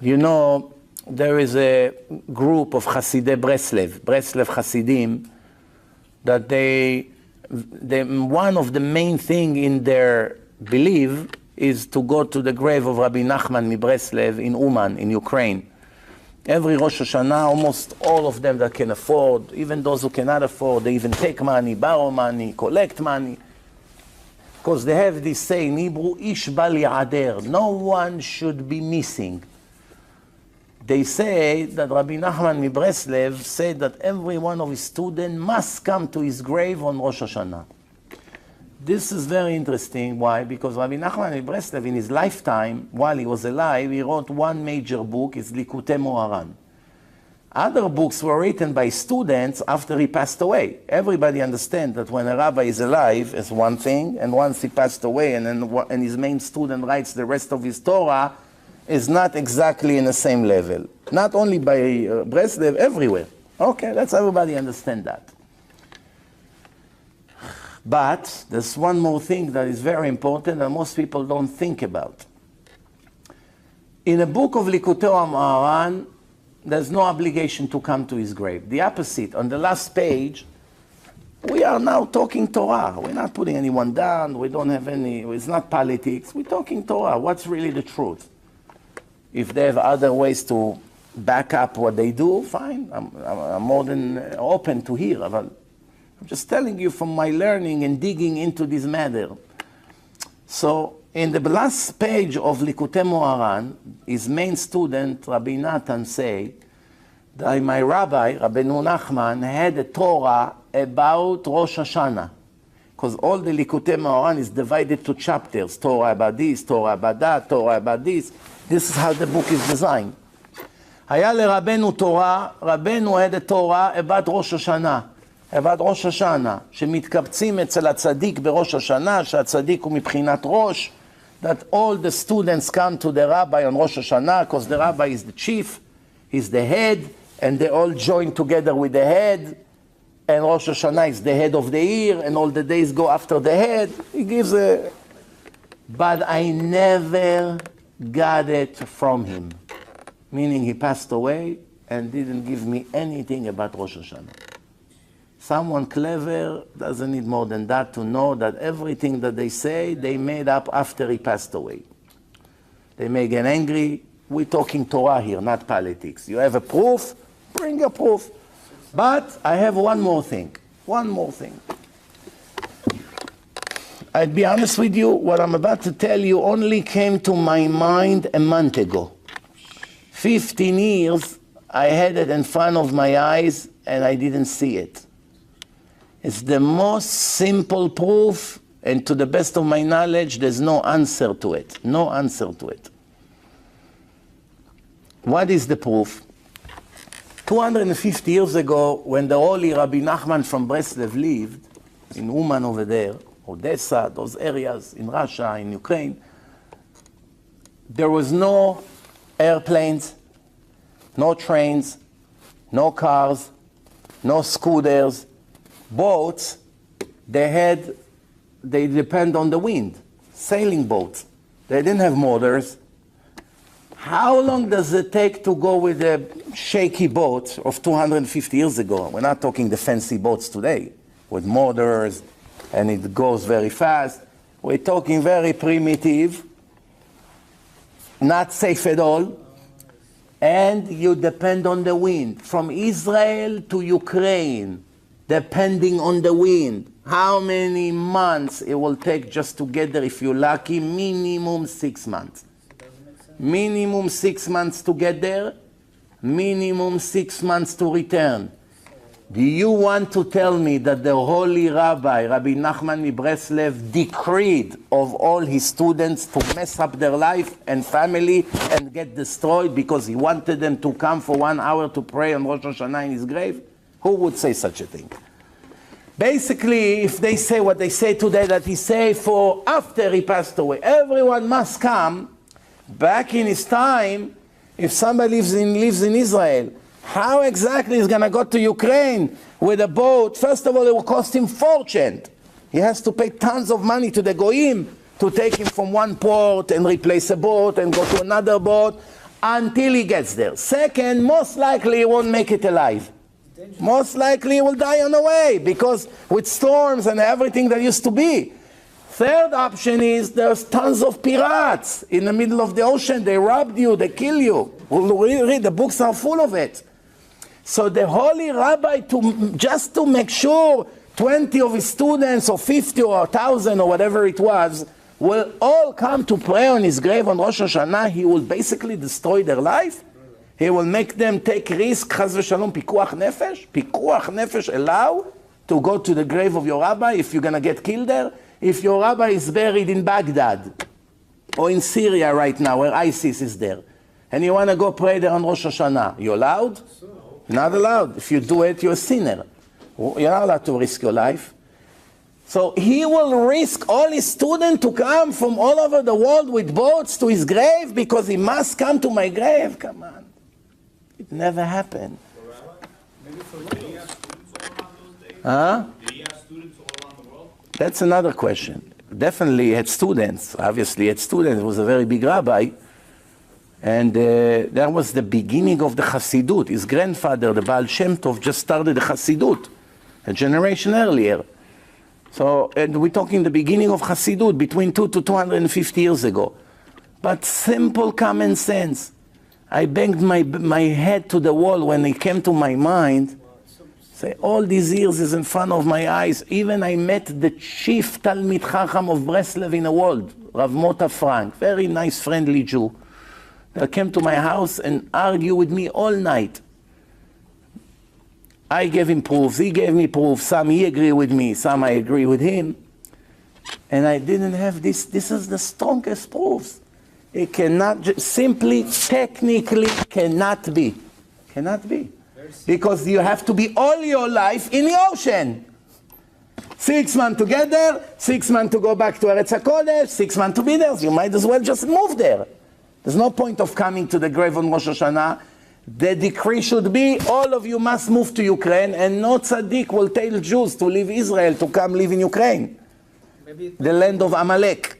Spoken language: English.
You know, there is a group of Hasidei Breslev Hasidim, that one of the main thing in their belief is to go to the grave of Rabbi Nachman Mibreslev in Uman, in Ukraine. Every Rosh Hashanah, almost all of them that can afford, even those who cannot afford, they even take money, borrow money, collect money. Because they have this saying in Hebrew, Ish bal yader, no one should be missing. They say that Rabbi Nachman Mibreslev said that every one of his students must come to his grave on Rosh Hashanah. This is very interesting. Why? Because Rabbi Nachman Mibreslev in his lifetime, while he was alive, he wrote one major book, it's Likutei Moharan. Other books were written by students after he passed away. Everybody understands that when a rabbi is alive, it's one thing, and once he passed away and his main student writes the rest of his Torah, is not exactly in the same level. Not only by Breslev, everywhere. Okay, let's everybody understand that. But there's one more thing that is very important and most people don't think about. In the book of Likutei Moharan, there's no obligation to come to his grave. The opposite, on the last page, we are now talking Torah. We're not putting anyone down. We don't have any, it's not politics. We're talking Torah. What's really the truth? If they have other ways to back up what they do, fine. I'm more than open to hear. I'm just telling you from my learning and digging into this matter. So in the last page of Likutei Moharan, his main student, Rabbi Natan, say that my rabbi, Rabbeinu Nachman, had a Torah about Rosh Hashanah. Because all the Likutei Moharan is divided to chapters. Torah about this, Torah about that, Torah about this. This is how the book is designed. היה לרבנו תורה, רבנו had a Torah about ראש השנה. about ראש השנה, שמתקבצים אצל הצדיק בראש השנה, שהצדיק הוא מבחינת ראש, that all the students come to the rabbi on ראש השנה, because the rabbi is the chief, he's the head, and they all join together with the head, and Rosh Hashanah is the head of the year, and all the days go after the head. He gives a... But I never got it from him. Meaning he passed away and didn't give me anything about Rosh Hashanah. Someone clever doesn't need more than that to know that everything that they say, they made up after he passed away. They may get angry. We're talking Torah here, not politics. You have a proof? Bring a proof. But I have one more thing. One more thing. I'd be honest with you, what I'm about to tell you only came to my mind a month ago. 15 years, I had it in front of my eyes and I didn't see it. It's the most simple proof, and to the best of my knowledge, there's no answer to it. No answer to it. What is the proof? 250 years ago, when the holy Rabbi Nachman from Breslev lived, in Uman over there, Odessa, those areas, in Russia, in Ukraine, there was no airplanes, no trains, no cars, no scooters, boats. They depend on the wind, sailing boats. They didn't have motors. How long does it take to go with a shaky boat of 250 years ago? We're not talking the fancy boats today with motors and it goes very fast. We're talking very primitive, not safe at all, and you depend on the wind. From Israel to Ukraine, depending on the wind. How many months it will take just to get there if you're lucky? Minimum 6 months. Minimum 6 months to get there, minimum 6 months to return. Do you want to tell me that the holy rabbi, Rabbi Nachman Mibreslev, decreed of all his students to mess up their life and family and get destroyed because he wanted them to come for 1 hour to pray on Rosh Hashanah in his grave? Who would say such a thing? Basically, if they say what they say today, that he say for after he passed away, everyone must come. Back in his time, if somebody lives in Israel, how exactly is going to go to Ukraine with a boat? First of all, it will cost him fortune. He has to pay tons of money to the Goyim to take him from one port and replace a boat and go to another boat. until he gets there. Second, most likely he won't make it alive. Most likely he will die on the way, because with storms and everything that used to be. Third option is there's tons of pirates in the middle of the ocean. They robbed you, they kill you. Read, the books are full of it. So the holy rabbi, just to make sure 20 of his students or 50 or 1,000 or whatever it was will all come to pray on his grave on Rosh Hashanah, he will basically destroy their life. He will make them take risk, chas v'shalom, pikuach nefesh. Pikuach nefesh allow to go to the grave of your rabbi if you're going to get killed there. If your rabbi is buried in Baghdad or in Syria right now where ISIS is there, and you want to go pray there on Rosh Hashanah, you allowed? Not allowed. If you do it, you're a sinner. You're not allowed to risk your life. So he will risk all his students to come from all over the world with boats to his grave because he must come to my grave. Come on. It never happened. Huh? That's another question. Definitely he had students. Obviously he had students. He was a very big rabbi. And that was the beginning of the Chassidut. His grandfather, the Baal Shem Tov, just started the Chassidut a generation earlier. So, and we're talking the beginning of Chassidut, between 200 to 250 years ago. But simple common sense. I banged my head to the wall when it came to my mind. Say, all these years is in front of my eyes. Even I met the chief Talmid Chacham of Breslev in the world, Rav Mota Frank, very nice, friendly Jew. They came to my house and argued with me all night. I gave him proofs, he gave me proofs, some he agreed with me, some I agree with him. And I didn't have this. This is the strongest proofs. It cannot, simply, technically cannot be. Cannot be. Because you have to be all your life in the ocean. 6 months together, 6 months to go back to Eretz HaKodesh, 6 months to be there. You might as well just move there. There's no point of coming to the grave on Rosh Hashanah. The decree should be, all of you must move to Ukraine, and no tzaddik will tell Jews to leave Israel to come live in Ukraine. The land of Amalek.